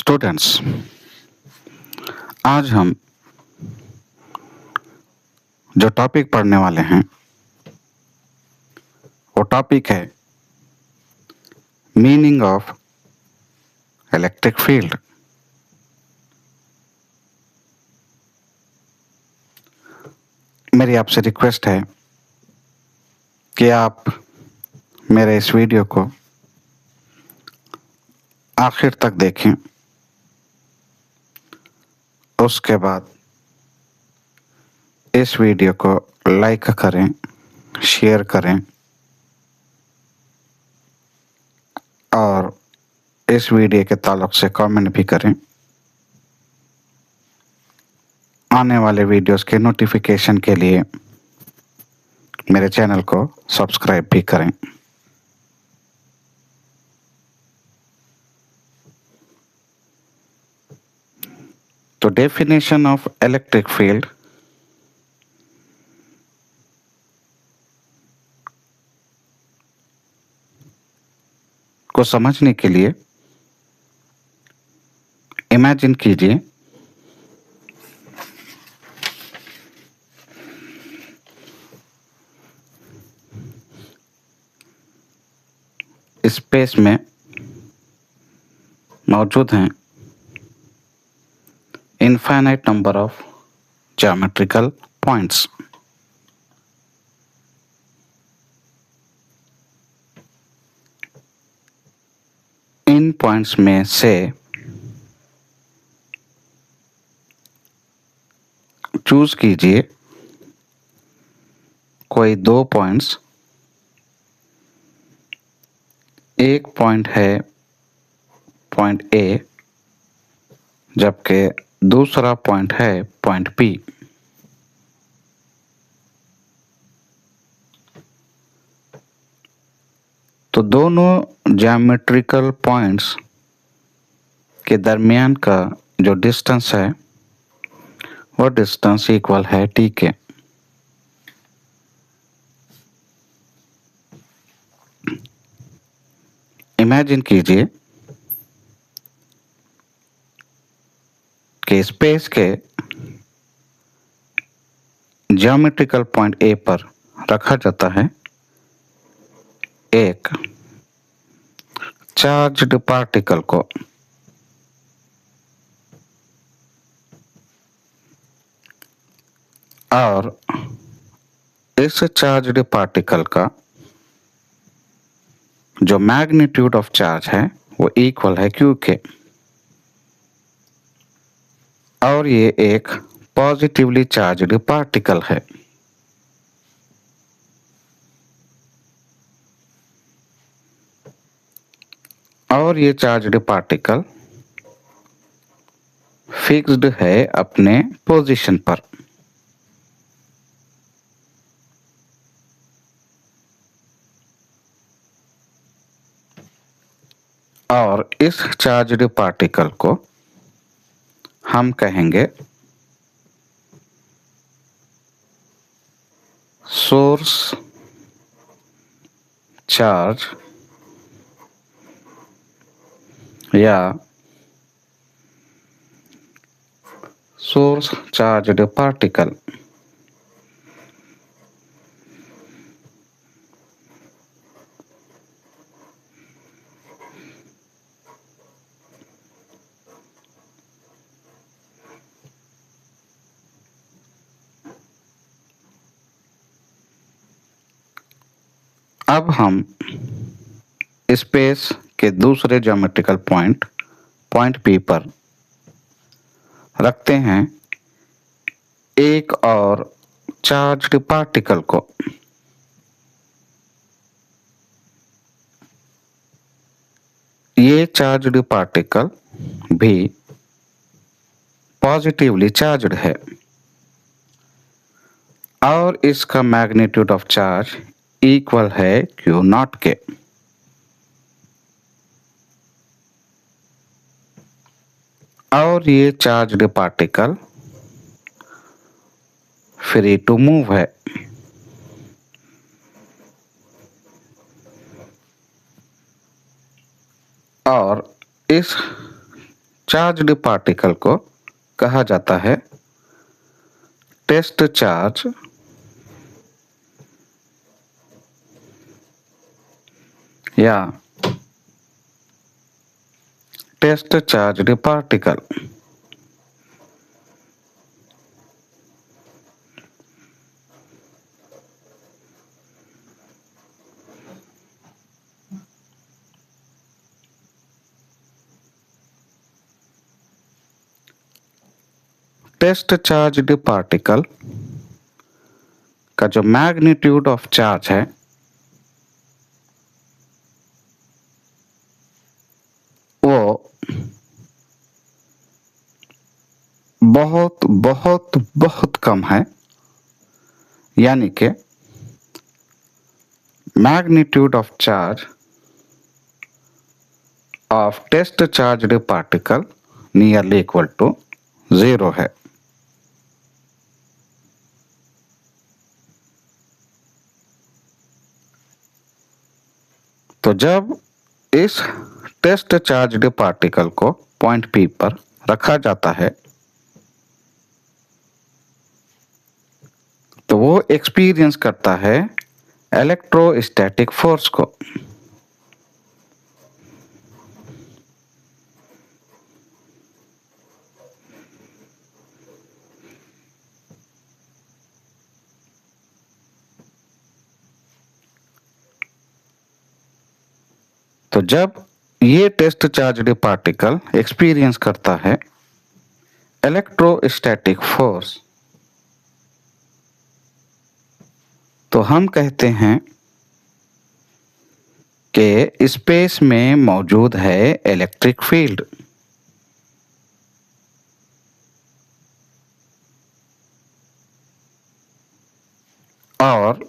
Students, आज हम जो टॉपिक पढ़ने वाले हैं वो टॉपिक है मीनिंग ऑफ इलेक्ट्रिक फील्ड। मेरी आपसे रिक्वेस्ट है कि आप मेरे इस वीडियो को आखिर तक देखें, उसके बाद इस वीडियो को लाइक करें, शेयर करें और इस वीडियो के ताल्लुक से कमेंट भी करें। आने वाले वीडियोस के नोटिफिकेशन के लिए मेरे चैनल को सब्सक्राइब भी करें। तो डेफिनेशन ऑफ इलेक्ट्रिक फील्ड को समझने के लिए इमेजिन कीजिए स्पेस में मौजूद हैं infinite number of geometrical points. In points में से चूज कीजिए कोई दो पॉइंट्स। एक पॉइंट है पॉइंट ए, जबकि दूसरा पॉइंट है पॉइंट बी। तो दोनों ज्योमेट्रिकल पॉइंट्स के दरमियान का जो डिस्टेंस है वो डिस्टेंस इक्वल है टी के। इमेजिन कीजिए कि स्पेस के ज्योमेट्रिकल पॉइंट ए पर रखा जाता है एक चार्ज्ड पार्टिकल को, और इस चार्ज्ड पार्टिकल का जो मैग्नीट्यूड ऑफ चार्ज है वो इक्वल है क्यू के, और ये एक पॉजिटिवली चार्ज्ड पार्टिकल है। और ये चार्ज्ड पार्टिकल फिक्स्ड है अपने पोजीशन पर। और इस चार्ज्ड पार्टिकल को हम कहेंगे सोर्स चार्ज या सोर्स चार्ज्ड पार्टिकल। अब हम स्पेस के दूसरे ज्योमेट्रिकल पॉइंट पॉइंट पी पर रखते हैं एक और चार्ज्ड पार्टिकल को। ये चार्ज्ड पार्टिकल भी पॉजिटिवली चार्ज्ड है और इसका मैग्नीट्यूड ऑफ चार्ज इक्वल है क्यू नॉट के। और ये charged particle free to move है। और इस चार्ज्ड पार्टिकल को कहा जाता है टेस्ट चार्ज या test charged particle. Test charged particle का जो मैग्नीट्यूड ऑफ चार्ज है वो बहुत बहुत बहुत कम है, यानी कि magnitude of charge of test charged particle nearly equal to 0 है। तो जब इस टेस्ट चार्ज्ड पार्टिकल को पॉइंट P पर रखा जाता है तो वो एक्सपीरियंस करता है इलेक्ट्रोस्टैटिक फोर्स को। तो जब ये टेस्ट चार्ज्ड पार्टिकल एक्सपीरियंस करता है इलेक्ट्रोस्टैटिक फोर्स, तो हम कहते हैं कि स्पेस में मौजूद है इलेक्ट्रिक फील्ड। और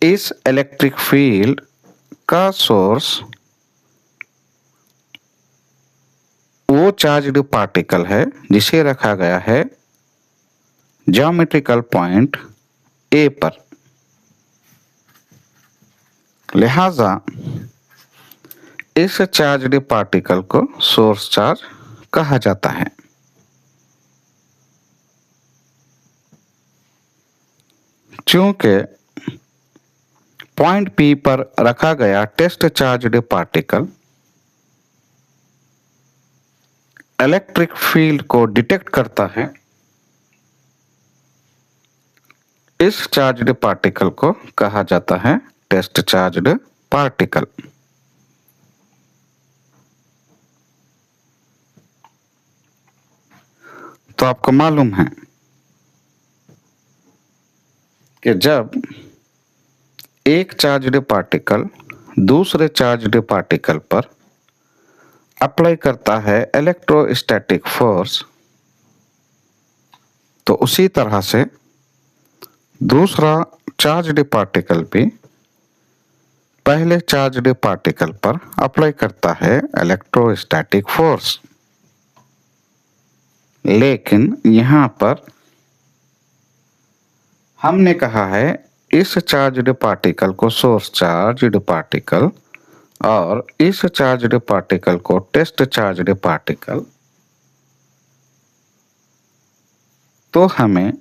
इस इलेक्ट्रिक फील्ड का सोर्स वो चार्ज्ड पार्टिकल है जिसे रखा गया है ज्योमेट्रिकल पॉइंट A पर। लिहाजा इस चार्ज्ड पार्टिकल को सोर्स चार्ज कहा जाता है। चूंकि पॉइंट P पर रखा गया test charged particle electric field को डिटेक्ट करता है, इस चार्ज्ड पार्टिकल को कहा जाता है टेस्ट चार्ज्ड पार्टिकल। तो आपको मालूम है कि जब एक चार्ज्ड पार्टिकल दूसरे चार्ज्ड पार्टिकल पर अप्लाई करता है इलेक्ट्रोस्टैटिक फोर्स, तो उसी तरह से दूसरा चार्ज्ड पार्टिकल भी पहले चार्ज्ड पार्टिकल पर अप्लाई करता है इलेक्ट्रोस्टैटिक फोर्स। लेकिन यहाँ पर हमने कहा है इस चार्ज्ड पार्टिकल को सोर्स चार्ज्ड पार्टिकल और इस चार्ज्ड पार्टिकल को टेस्ट चार्ज्ड पार्टिकल। तो हमें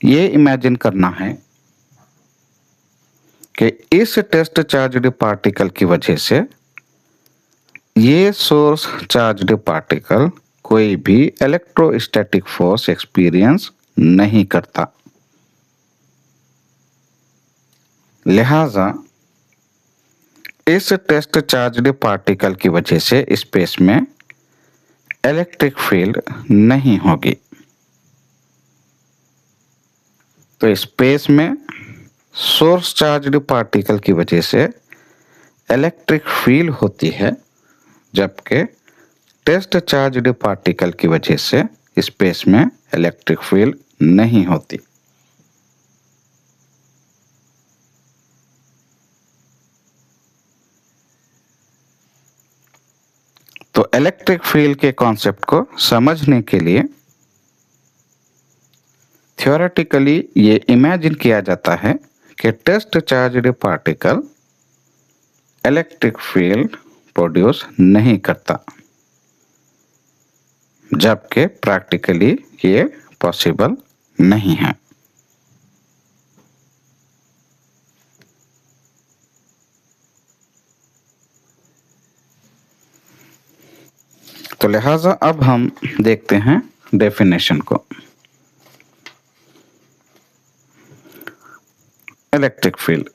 ये इमेजिन करना है कि इस टेस्ट चार्ज्ड पार्टिकल की वजह से ये सोर्स चार्ज्ड पार्टिकल कोई भी इलेक्ट्रोस्टैटिक फोर्स एक्सपीरियंस नहीं करता। लिहाजा इस टेस्ट चार्ज्ड पार्टिकल की वजह से स्पेस में इलेक्ट्रिक फील्ड नहीं होगी। तो स्पेस में सोर्स चार्ज्ड पार्टिकल की वजह से इलेक्ट्रिक फील्ड होती है, जबकि टेस्ट चार्ज्ड पार्टिकल की वजह से स्पेस में इलेक्ट्रिक फील्ड नहीं होती। तो इलेक्ट्रिक फील्ड के कॉन्सेप्ट को समझने के लिए थ्योरेटिकली ये इमेजिन किया जाता है कि test charged particle electric field produce नहीं करता, जबकि प्रैक्टिकली ये पॉसिबल नहीं है। तो लिहाजा अब हम देखते हैं डेफिनेशन को। Electric field,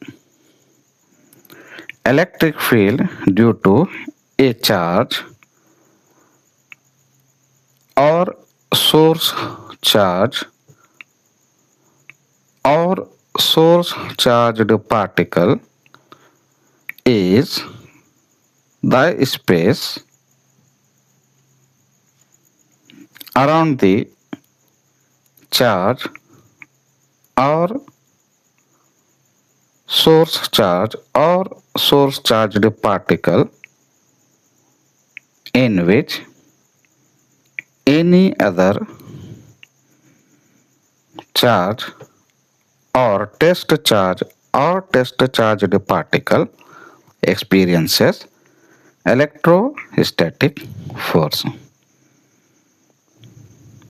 electric field due to a charge और सोर्स चार्ज और source charged particle is the space around the charge or source charge or source charged particle in which any other charge or test charge or test charged particle experiences electrostatic force.